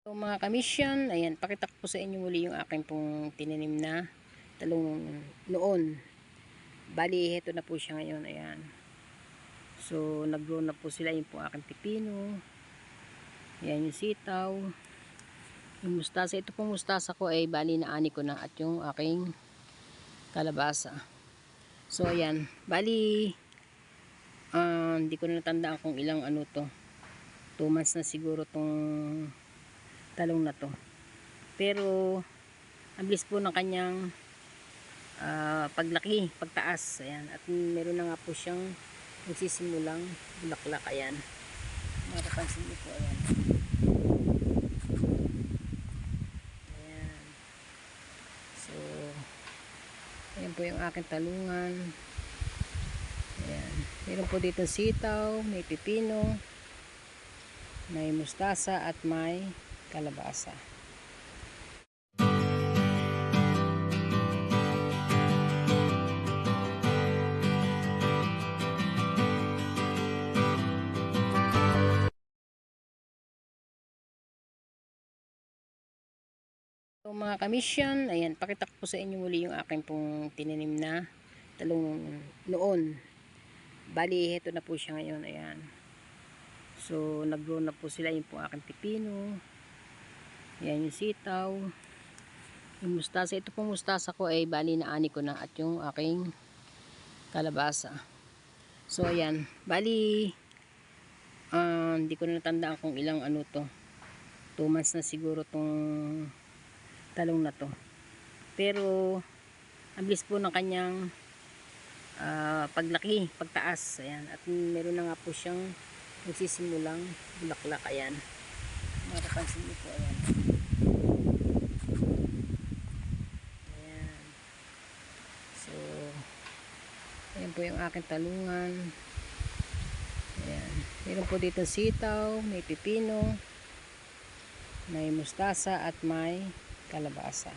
So mga kamisyon, ayan, pakita ko po sa inyo muli yung aking pong tinanim na talong noon. Bali, heto na po siya ngayon, ayan. So, nag-grow na po sila, yung pong aking pipino. Ayan yung sitaw. Yung mustasa, ito pong mustasa ko ay bali na ani ko na at yung aking kalabasa. So, ayan, bali, hindi ko na natandaan kung ilang ano to. 2 months na siguro tong talong na to, pero ang bilis po ng kanyang paglaki, pagtaas, ayan, at meron na nga po siyang nagsisimulang bulaklak, ayan, matapansin niyo po, ayan, ayan. So ayan po yung aking talungan, ayan, meron po dito sitaw, may pipino, may mustasa at may kalabasa. So mga kamisyon, ayan, pakita ko po sa inyo muli yung aking pong tinanim na talong noon. Bali, heto na po siya ngayon, ayan. So, nag-grow na po sila, yung pong aking pipino. Ayan yung sitaw. Yung mustasa, ito pong mustasa ko ay bali na ani ko na at yung aking kalabasa. So, ayan, bali, hindi ko na natandaan kung ilang ano to. 2 months na siguro tong talong na to, pero ang bilis po ng kanyang paglaki, pagtaas, ayan, at meron na nga po siyang nagsisimulang bulaklak, ayan, matapansin niyo po, ayan, ayan. So ayan po yung aking talungan, ayan, meron po dito sitaw, may pipino, may mustasa at may kalabasa.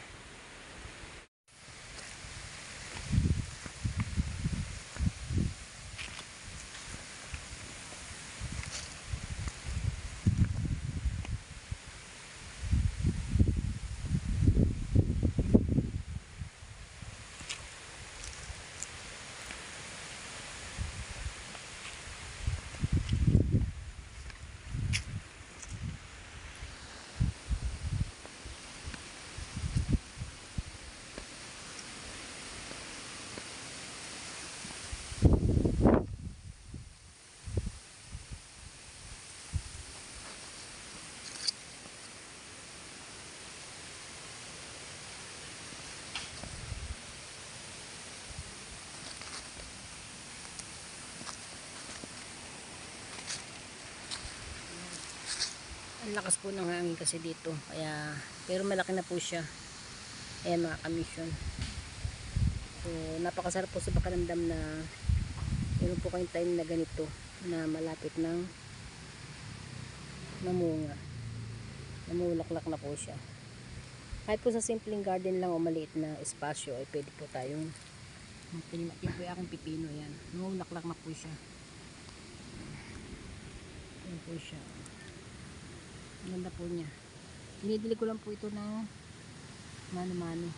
Ang lakas po ng hangin kasi dito, kaya, pero malaki na po siya, ayan mga kamisyon. So napakasarap po sa pakiramdam na meron po kayong time na ganito na malapit ng namunga, namulaklak na po siya. Kahit po sa simpleng garden lang o maliit na espasyo ay pwede po tayong pinimatin po yung aking pipino, yan, namulaklak na po siya, yan po siya. Ang ganda po niya. Dinidili ko lang po ito ng mano-mano.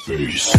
Peace.